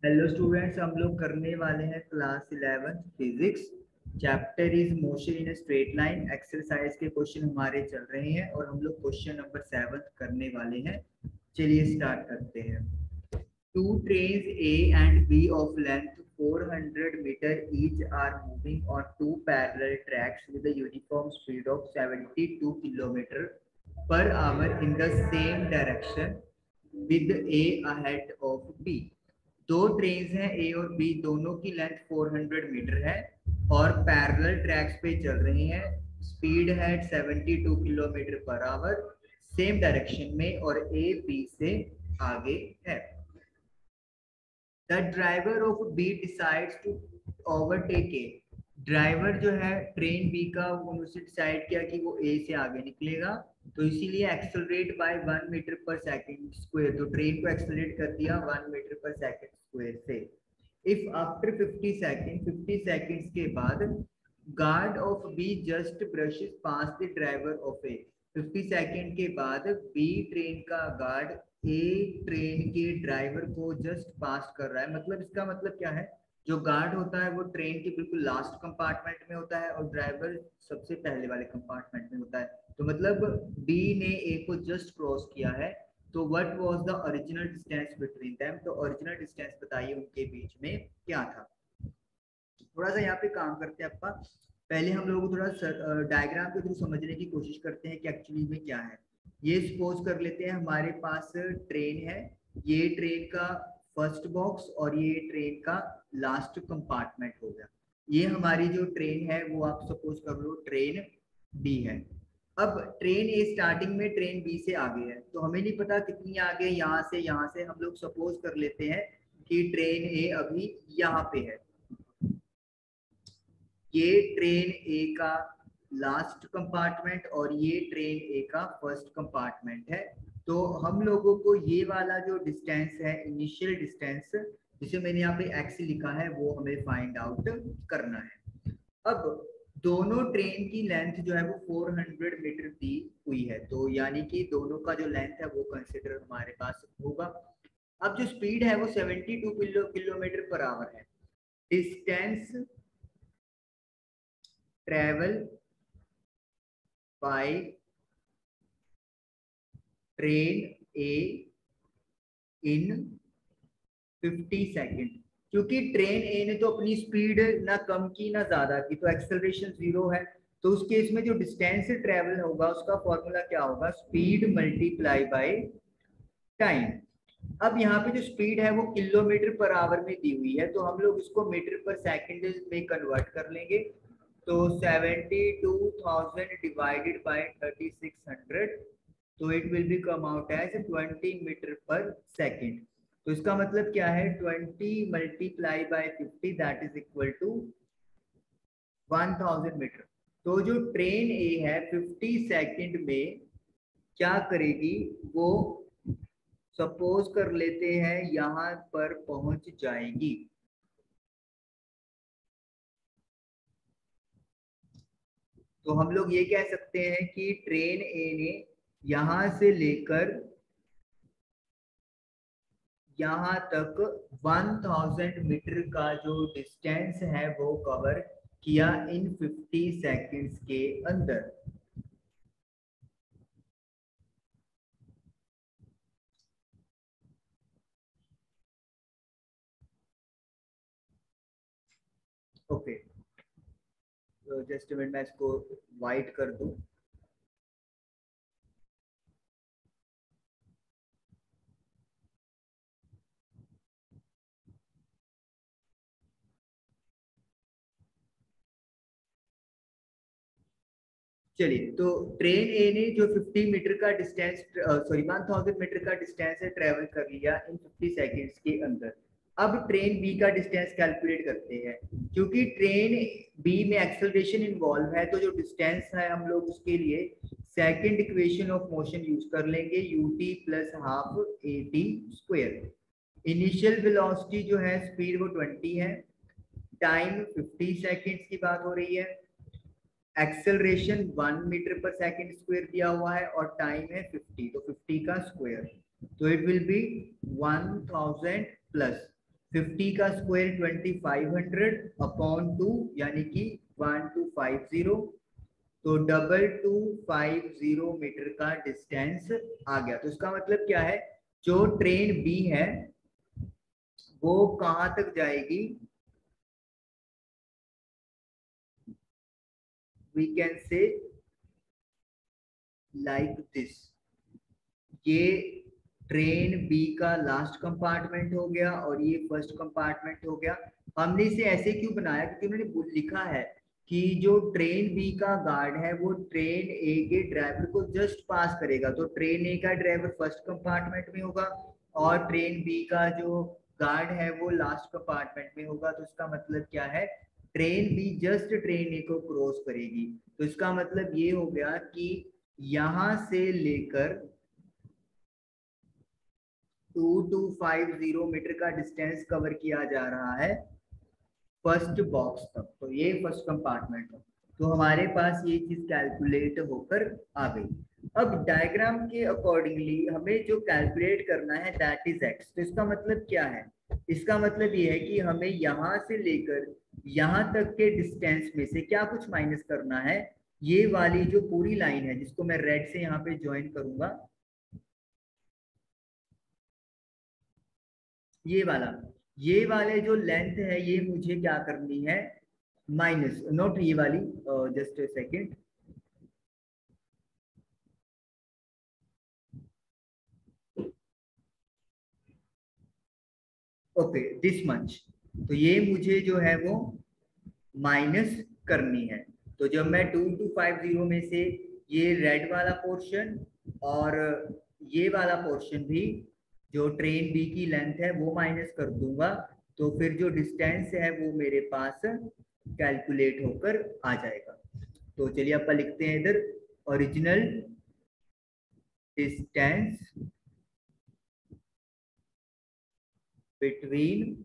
Hello students, हम लोग करने वाले हैं class 11 physics. Chapter is motion in straight line. Exercise के क्वेश्चन हमारे चल रहे हैं और हम लोग क्वेश्चन नंबर 7 करने वाले हैं। चलिए स्टार्ट करते हैं। Two trains A and B of length 400 meter each are moving on two parallel tracks with a uniform speed of 72 kilometer per hour in the same direction with A ahead of B। दो trains हैं ए और B, दोनों की length 400 metre है और parallel tracks पे चल रही हैं। स्पीड है 72 kilometre per hour same direction में और ए बी से आगे है। The driver of B decides to overtake A. Driver जो है ट्रेन बी का, उन्होंने डिसाइड किया कि वो ए से आगे निकलेगा, तो इसीलिए accelerate bye 1 metre per second square, तो ट्रेन को एक्सेलरेट कर दिया 1 मीटर पर सेकंड स्क्वायर से। इफ आफ्टर 50 सेकंड्स के बाद guard of be just brushes pass the driver of A. 50 second के बाद बी ट्रेन का गार्ड ए ट्रेन के ड्राइवर को जस्ट पास कर रहा है। मतलब इसका मतलब क्या है, जो गार्ड होता है वो ट्रेन के बिल्कुल लास्ट कंपार्टमेंट में होता है और ड्राइवर सबसे पहले वाले कंपार्टमेंट में होता है। तो मतलब बी ने ए को जस्ट क्रॉस किया है। तो what was the original distance between them, तो ओरिजिनल डिस्टेंस बताइए उनके बीच में क्या था। थोड़ा सा यहाँ पे काम करते हैं आपका। पहले हम लोग थोड़ा डायग्राम के थ्रू समझने की कोशिश करते हैं कि एक्चुअली में क्या है। ये सपोज कर लेते हैं हमारे पास ट्रेन है, ये ट्रेन का फर्स्ट बॉक्स और ये ट्रेन का लास्ट कंपार्टमेंट हो गया। ये हमारी जो ट्रेन है वो आप सपोज कर लो ट्रेन बी है। अब ट्रेन ए स्टार्टिंग में ट्रेन बी से आगे है, तो हमें नहीं पता कितनी आगे, यहाँ से हम लोग सपोज कर लेते हैं कि ट्रेन ए अभी यहाँ पे है। ये ट्रेन ए का लास्ट कंपार्टमेंट और ये ट्रेन ए का फर्स्ट कंपार्टमेंट है। तो हम लोगों को ये वाला जो डिस्टेंस है, इनिशियल डिस्टेंस जिसे मैंने यहाँ पे एक्स लिखा है, वो हमें फाइंड आउट करना है। अब दोनों ट्रेन की लेंथ जो है वो 400 मीटर दी हुई है, तो यानी कि दोनों का जो लेंथ है वो कंसिडर हमारे पास होगा। अब जो स्पीड है वो 72 किलोमीटर पर आवर है। Distance travel by train A in 50 second. क्योंकि ट्रेन ए ने तो अपनी स्पीड ना कम की ना ज्यादा की, तो एक्सेलरेशन 0 है। तो उस केस में जो डिस्टेंस ट्रेवल होगा उसका फॉर्मूला क्या होगा, स्पीड मल्टीप्लाई बाय टाइम। अब यहाँ पे जो स्पीड है वो किलोमीटर पर आवर में दी हुई है, तो हम लोग इसको मीटर पर सेकंड में कन्वर्ट कर लेंगे। तो 72,000 डिवाइडेड बाय 3600, तो it will be come out as 20 metre per second. तो इसका मतलब क्या है, 20 multiply by 50 that is equal to 1000 metre. तो जो ट्रेन ए है 50 सेकंड में क्या करेगी, वो सपोज कर लेते हैं यहां पर पहुंच जाएगी। तो हम लोग ये कह सकते हैं कि ट्रेन ए ने यहां से लेकर यहां तक 1000 मीटर का जो डिस्टेंस है वो कवर किया इन 50 सेकंड्स के अंदर। ओके, तो जस्ट मिनट मैं इसको वाइट कर दूं। चलिए, तो ट्रेन ए ने जो 50 मीटर का डिस्टेंस, सॉरी 1000 मीटर का डिस्टेंस है ट्रेवल कर लिया इन 50 सेकंड्स के अंदर। अब ट्रेन बी का डिस्टेंस कैलकुलेट करते हैं। क्योंकि ट्रेन बी में एक्सेलरेशन इन्वॉल्व है, तो जो डिस्टेंस है हम लोग उसके लिए second equation of motion use कर लेंगे, ut plus half at square. Initial velocity जो है स्पीड वो 20 है, टाइम 50 सेकंड्स की बात हो रही है, acceleration 1 metre per second square दिया हुआ है और टाइम है 50, तो 50 का स्क्वायर, तो इट विल बी 1000 प्लस 50 का स्क्वायर 2500 अपॉन 2 यानी कि 1250, तो 2250 मीटर का डिस्टेंस आ गया। तो इसका मतलब क्या है, जो ट्रेन बी है वो कहां तक जाएगी, we can say like this. ये ट्रेन बी का लास्ट कंपार्टमेंट हो गया और ये फर्स्ट कंपार्टमेंट हो गया। हमने इसे ऐसे क्यों बनाया, क्योंकि उन्होंने लिखा है कि जो ट्रेन बी का गार्ड है वो ट्रेन ए के ड्राइवर को जस्ट पास करेगा, तो ट्रेन ए का ड्राइवर फर्स्ट कंपार्टमेंट में होगा और ट्रेन बी का जो गार्ड है वो लास्ट कंपार्टमेंट में होगा। तो इसका मतलब क्या है, ट्रेन बी जस्ट ट्रेन ए को क्रॉस करेगी। तो इसका मतलब ये हो गया कि यहां से लेकर 2250 मीटर का डिस्टेंस कवर किया जा रहा है फर्स्ट बॉक्स तक। तो ये फर्स्ट कंपार्टमेंट है। तो हमारे पास ये चीज कैलकुलेट होकर आ गई। अब डायग्राम के अकॉर्डिंगली हमें जो कैलकुलेट करना है दैट इज एक्स। तो इसका मतलब क्या है, इसका मतलब ये है कि हमें यहां से लेकर यहां तक के डिस्टेंस में से क्या कुछ माइनस करना है। ये वाली जो पूरी लाइन है जिसको मैं रेड से यहाँ पे ज्वाइन करूंगा, ये वाले जो लेंथ है ये मुझे क्या करनी है, माइनस, नॉट ये वाली, just second, okay this much. तो ये मुझे जो है वो माइनस करनी है। तो जब मैं 2250 में से ये रेड वाला पोर्शन और ये वाला पोर्शन भी जो ट्रेन बी की लेंथ है वो माइनस कर दूंगा, तो फिर जो डिस्टेंस है वो मेरे पास कैलकुलेट होकर आ जाएगा। तो चलिए अपन लिखते हैं इधर, original distance between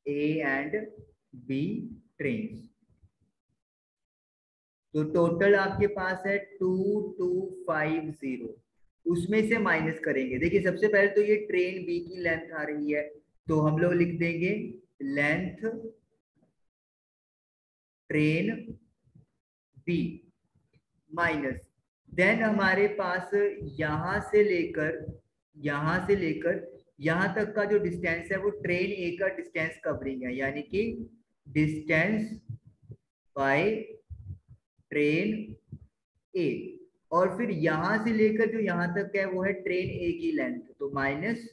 A and B trains. तो टोटल आपके पास है 2250, उसमें से माइनस करेंगे। देखिए सबसे पहले तो ये ट्रेन बी की लेंथ आ रही है, तो हम लोग लिख देंगे length train B minus, then हमारे पास यहां से लेकर यहां तक का जो डिस्टेंस है वो ट्रेन ए का डिस्टेंस कवरिंग है, यानी कि डिस्टेंस बाय ट्रेन ए। और फिर यहां से लेकर जो यहां तक है वो है ट्रेन ए की लेंथ, तो माइनस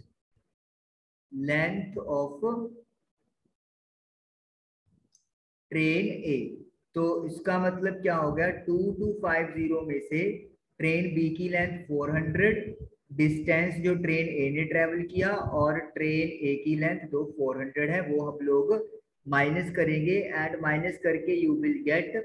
लेंथ ऑफ ट्रेन ए। तो इसका मतलब क्या हो गया, 2250 में से ट्रेन बी की लेंथ 400, डिस्टेंस जो ट्रेन ए ने ट्रेवल किया और ट्रेन ए की लेंथ जो 400 है वो हम लोग माइनस करेंगे, एंड माइनस करके you will get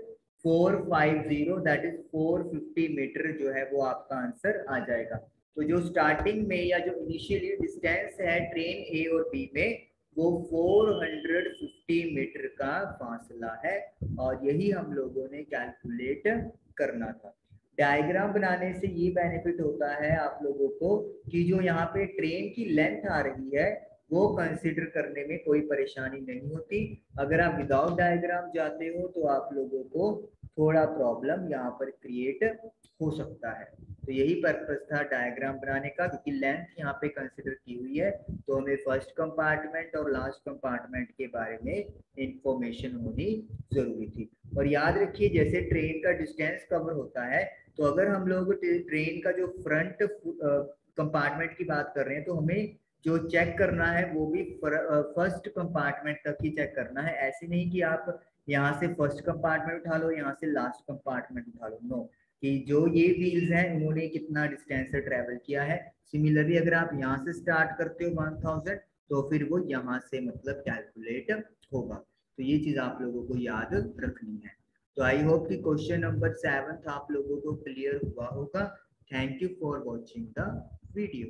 450, that is 450 metre जो है वो आपका आंसर आ जाएगा। तो जो स्टार्टिंग में या जो इनिशियली डिस्टेंस है ट्रेन ए और बी में वो 450 मीटर का फासला है, और यही हम लोगों ने कैलकुलेट करना था। डायग्राम बनाने से ये बेनिफिट होता है आप लोगों को कि जो यहाँ पे ट्रेन की लेंथ आ रही है वो कंसिडर करने में कोई परेशानी नहीं होती। अगर आप विदाउट डायग्राम जाते हो तो आप लोगों को थोड़ा प्रॉब्लम यहाँ पर क्रिएट हो सकता है। तो यही पर्पस था डायग्राम बनाने का, क्योंकि लेंथ यहाँ पे कंसिडर की हुई है तो हमें फर्स्ट कंपार्टमेंट और लास्ट कंपार्टमेंट के बारे में इंफॉर्मेशन होनी जरूरी थी। और याद रखिए जैसे ट्रेन का डिस्टेंस कवर होता है, तो अगर हम लोग ट्रेन का जो फ्रंट कंपार्टमेंट की बात कर रहे हैं तो हमें जो चेक करना है वो भी फर्स्ट कंपार्टमेंट तक ही चेक करना है। ऐसे नहीं कि आप यहाँ से फर्स्ट कंपार्टमेंट उठा लो, यहाँ से लास्ट कंपार्टमेंट उठा लो, नो, कि जो ये व्हील्स हैं उन्होंने कितना डिस्टेंस से ट्रेवल किया है। सिमिलरली अगर आप यहाँ से स्टार्ट करते हो 1000, तो फिर वो यहाँ से मतलब कैलकुलेट होगा। तो ये चीज आप लोगों को याद रखनी है। तो आई होप कि क्वेश्चन नंबर 7 आप लोगों को क्लियर हुआ होगा। Thank you for watching the video.